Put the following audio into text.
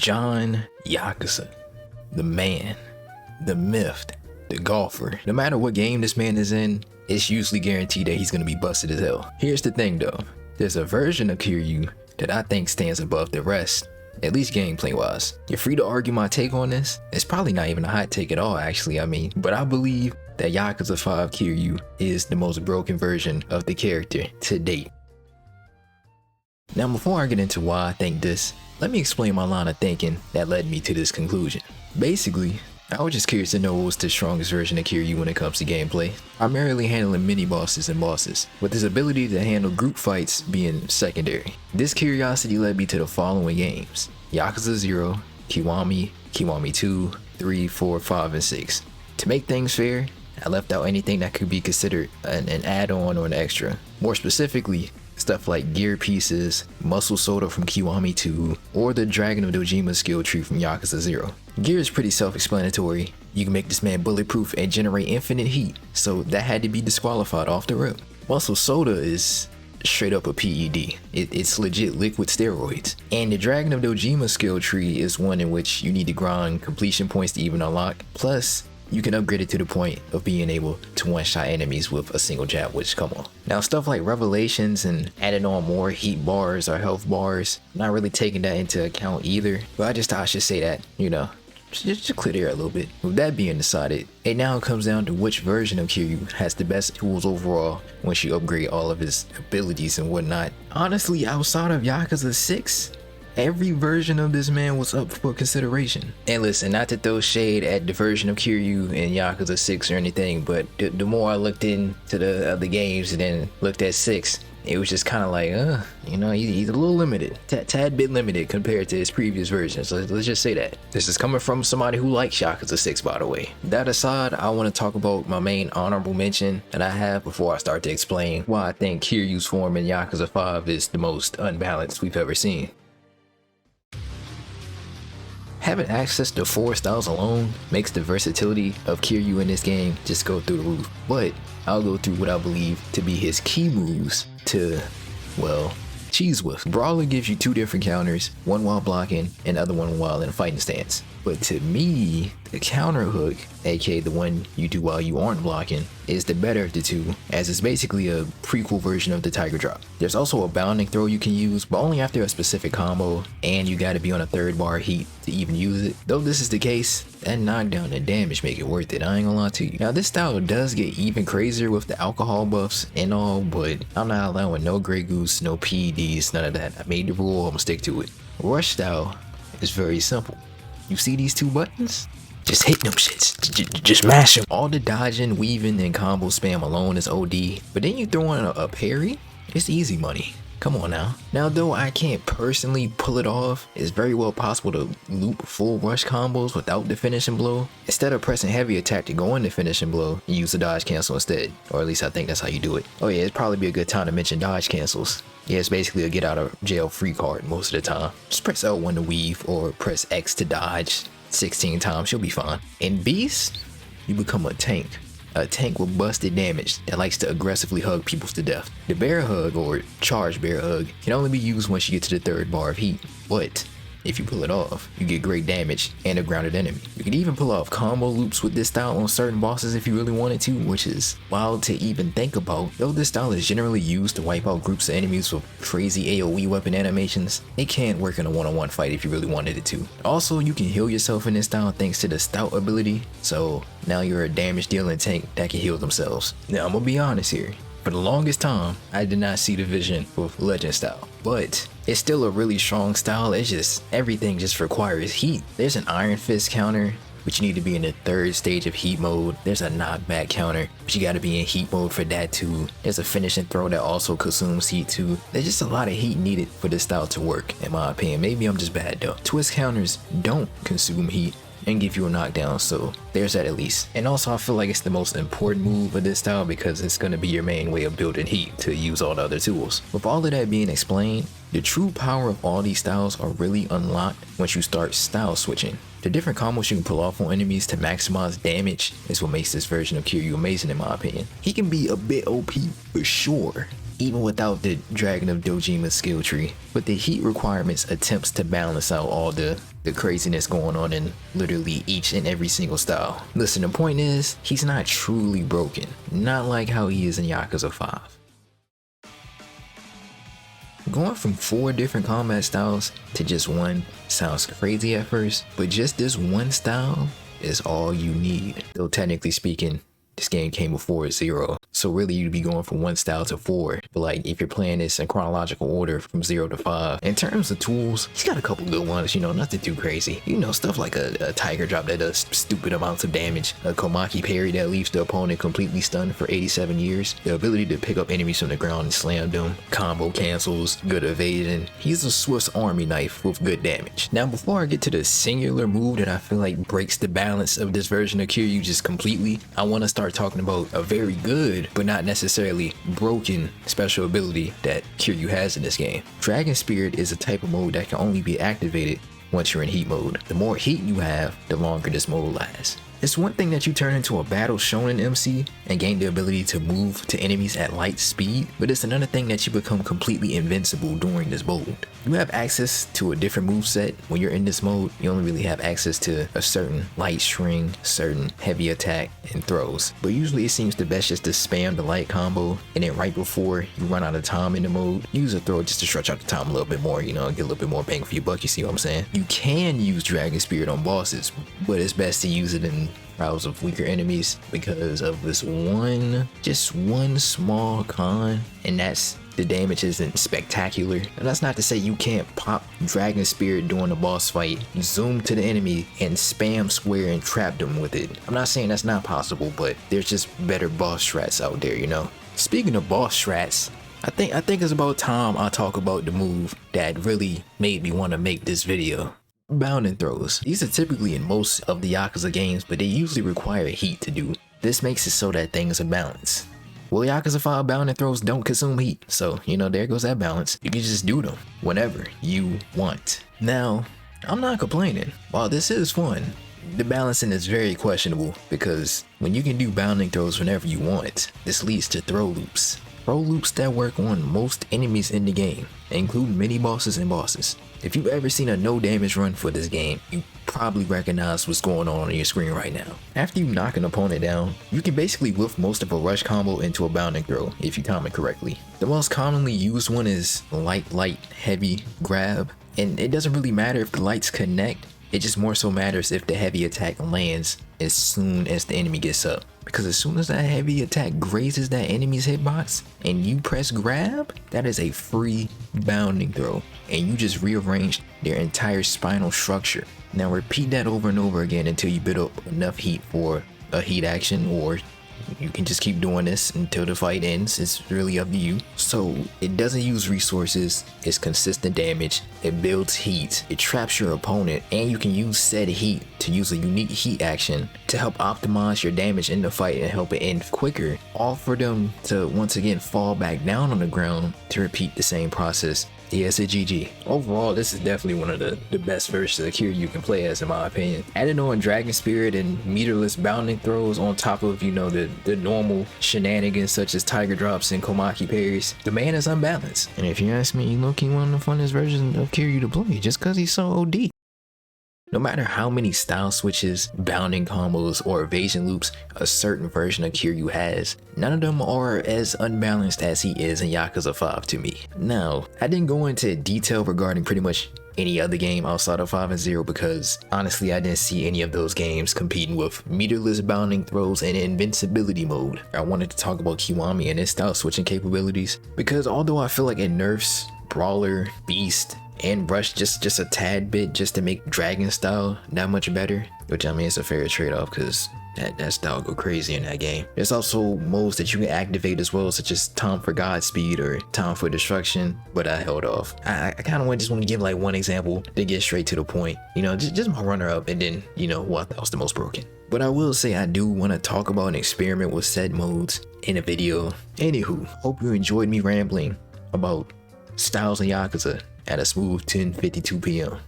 John Yakuza, the man, the myth, the golfer. No matter what game this man is in, it's usually guaranteed that he's gonna be busted as hell. Here's the thing though, there's a version of Kiryu that I think stands above the rest, at least gameplay wise. You're free to argue my take on this. It's probably not even a hot take at all actually, but I believe that Yakuza 5 Kiryu is the most broken version of the character to date. Now before I get into why I think this, let me explain my line of thinking that led me to this conclusion. Basically, I was just curious to know what was the strongest version of Kiryu when it comes to gameplay, primarily handling mini bosses and bosses, with his ability to handle group fights being secondary. This curiosity led me to the following games: Yakuza 0, Kiwami, Kiwami 2, 3, 4, 5, and 6. To make things fair, I left out anything that could be considered an add-on or an extra. More specifically, stuff like gear pieces, muscle soda from Kiwami 2, or the Dragon of Dojima skill tree from Yakuza 0. Gear is pretty self-explanatory. You can make this man bulletproof and generate infinite heat, so that had to be disqualified off the rip. Muscle soda is straight up a PED. It's legit liquid steroids. And the Dragon of Dojima skill tree is one in which you need to grind completion points to even unlock. Plus, you can upgrade it to the point of being able to one-shot enemies with a single jab, which come on. Now stuff like revelations and adding on more heat bars or health bars, not really taking that into account either, but I just thought I should say that, just to clear the air a little bit. With that being decided, it now comes down to which version of Kiryu has the best tools overall once you upgrade all of his abilities and whatnot. Honestly, outside of Yakuza 6, every version of this man was up for consideration. And listen, not to throw shade at the version of Kiryu in Yakuza 6 or anything, but the more I looked into the other games and then looked at 6, it was just kind of like, he's a little limited, tad bit limited compared to his previous versions. So let's just say that. This is coming from somebody who likes Yakuza 6, by the way. That aside, I want to talk about my main honorable mention that I have before I start to explain why I think Kiryu's form in Yakuza 5 is the most unbalanced we've ever seen. Having access to 4 styles alone makes the versatility of Kiryu in this game just go through the roof. But I'll go through what I believe to be his key moves to, cheese whiff. Brawler gives you 2 different counters, one while blocking and the other one while in a fighting stance. But to me, the counter hook, aka the one you do while you aren't blocking, is the better of the two, as it's basically a prequel version of the Tiger Drop. There's also a bounding throw you can use, but only after a specific combo, and you gotta be on a 3rd bar heat to even use it. Though this is the case, that knockdown and damage make it worth it, I ain't gonna lie to you. Now this style does get even crazier with the alcohol buffs and all, but I'm not allowing no Grey Goose, no PEDs, none of that. I made the rule, I'm gonna stick to it. Rush style is very simple. You see these 2 buttons? Just hit them shits. Just mash them. All the dodging, weaving, and combo spam alone is OD. But then you throw in a parry, it's easy money. Come on now. Now though I can't personally pull it off, it's very well possible to loop full rush combos without the finishing blow. Instead of pressing heavy attack to go in the finishing blow, you use the dodge cancel instead. Or at least I think that's how you do it. Oh yeah, it'd probably be a good time to mention dodge cancels. Yeah, it's basically a get out of jail free card most of the time. Just press L1 to weave or press X to dodge 16 times, you'll be fine. In Beast, you become a tank. A tank with busted damage that likes to aggressively hug people to death. The bear hug, or charge bear hug, can only be used once you get to the 3rd bar of heat. But if you pull it off, you get great damage and a grounded enemy. You can even pull off combo loops with this style on certain bosses if you really wanted to, which is wild to even think about. Though this style is generally used to wipe out groups of enemies with crazy AoE weapon animations, it can work in a one-on-one fight if you really wanted it to. Also, you can heal yourself in this style thanks to the stout ability, so now you're a damage dealing tank that can heal themselves. Now I'm gonna be honest here. For the longest time, I did not see the vision with Legend style, but it's still a really strong style. It's just, everything just requires heat. There's an Iron Fist counter, but you need to be in the 3rd stage of heat mode. There's a knockback counter, but you gotta be in heat mode for that too. There's a finishing throw that also consumes heat too. There's just a lot of heat needed for this style to work, in my opinion. Maybe I'm just bad though. Twist counters don't consume heat and give you a knockdown, so there's that at least. And also I feel like it's the most important move of this style because it's going to be your main way of building heat to use all the other tools. With all of that being explained, the true power of all these styles are really unlocked once you start style switching. The different combos you can pull off on enemies to maximize damage is what makes this version of Kiryu amazing in my opinion. He can be a bit OP for sure, even without the Dragon of Dojima skill tree. But the heat requirements attempts to balance out all the craziness going on in literally each and every single style. Listen, the point is, he's not truly broken. Not like how he is in Yakuza 5. Going from 4 different combat styles to just one sounds crazy at first, but just this one style is all you need. Though technically speaking, this game came before 0, so really you'd be going from 1 style to 4. But like, if you're playing this in chronological order from 0 to 5. In terms of tools, he's got a couple good ones, you know, nothing too crazy. You know, stuff like a tiger drop that does stupid amounts of damage, a Komaki parry that leaves the opponent completely stunned for 87 years, the ability to pick up enemies from the ground and slam them, combo cancels, good evasion. He's a Swiss Army knife with good damage. Now, before I get to the singular move that I feel like breaks the balance of this version of Kiryu just completely, I want to start talking about a very good but not necessarily broken special ability that Kiryu has in this game. Dragon Spirit is a type of mode that can only be activated once you're in heat mode. The more heat you have, the longer this mode lasts. It's one thing that you turn into a battle shonen MC and gain the ability to move to enemies at light speed, but it's another thing that you become completely invincible during this mode. You have access to a different moveset. When you're in this mode, you only really have access to a certain light string, certain heavy attack, and throws. But usually it seems the best just to spam the light combo, and then right before you run out of time in the mode, use a throw just to stretch out the time a little bit more, you know, get a little bit more bang for your buck, you see what I'm saying? You can use Dragon Spirit on bosses, but it's best to use it in rounds of weaker enemies because of this just one small con, and that's the damage isn't spectacular. And that's not to say you can't pop Dragon Spirit during a boss fight, zoom to the enemy, and spam square and trap them with it. I'm not saying that's not possible, but there's just better boss strats out there, you know? Speaking of boss strats, I think it's about time I talk about the move that really made me want to make this video. Bounding throws. These are typically in most of the Yakuza games, but they usually require heat to do. This makes it so that things are balanced. Well, Yakuza 5 bounding throws don't consume heat, so you know, there goes that balance. You can just do them whenever you want. Now, I'm not complaining. While this is fun, the balancing is very questionable because when you can do bounding throws whenever you want, this leads to throw loops. Throw loops that work on most enemies in the game, including mini bosses and bosses. If you've ever seen a no damage run for this game, you probably recognize what's going on your screen right now. After you knock an opponent down, you can basically whiff most of a rush combo into a bounding throw if you time it correctly. The most commonly used one is light, heavy grab, and it doesn't really matter if the lights connect, it just more so matters if the heavy attack lands as soon as the enemy gets up. Because as soon as that heavy attack grazes that enemy's hitbox and you press grab, that is a free bounding throw, and you just rearranged their entire spinal structure. Now repeat that over and over again until you build up enough heat for a heat action, or you can just keep doing this until the fight ends. It's really up to you. So it doesn't use resources, it's consistent damage, it builds heat, it traps your opponent, and you can use said heat to use a unique heat action to help optimize your damage in the fight and help it end quicker. All for them to once again fall back down on the ground to repeat the same process. Yes, a GG. Overall, this is definitely one of the best versions of Kiryu you can play as, in my opinion. Adding on Dragon Spirit and meterless bounding throws on top of, you know, the normal shenanigans such as tiger drops and Komaki parries, the man is unbalanced. And if you ask me, he low-key one of the funnest versions of Kiryu to play just because he's so OD. No matter how many style switches, bounding combos, or evasion loops a certain version of Kiryu has, none of them are as unbalanced as he is in Yakuza 5 to me. Now, I didn't go into detail regarding pretty much any other game outside of 5 and 0 because honestly I didn't see any of those games competing with meterless bounding throws and invincibility mode. I wanted to talk about Kiwami and his style switching capabilities because although I feel like it nerfs Brawler, Beast, and Rush just a tad bit just to make Dragon style that much better, which I mean it's a fair trade-off because that style go crazy in that game. There's also modes that you can activate as well, such as Time for Godspeed or Time for Destruction, but I held off. I kind of just want to give like one example to get straight to the point, you know, just my runner-up, and then, you know, who I thought was the most broken. But I will say I do want to talk about and experiment with said modes in a video. Anywho, hope you enjoyed me rambling about styles in Yakuza at a smooth 10:52 p.m.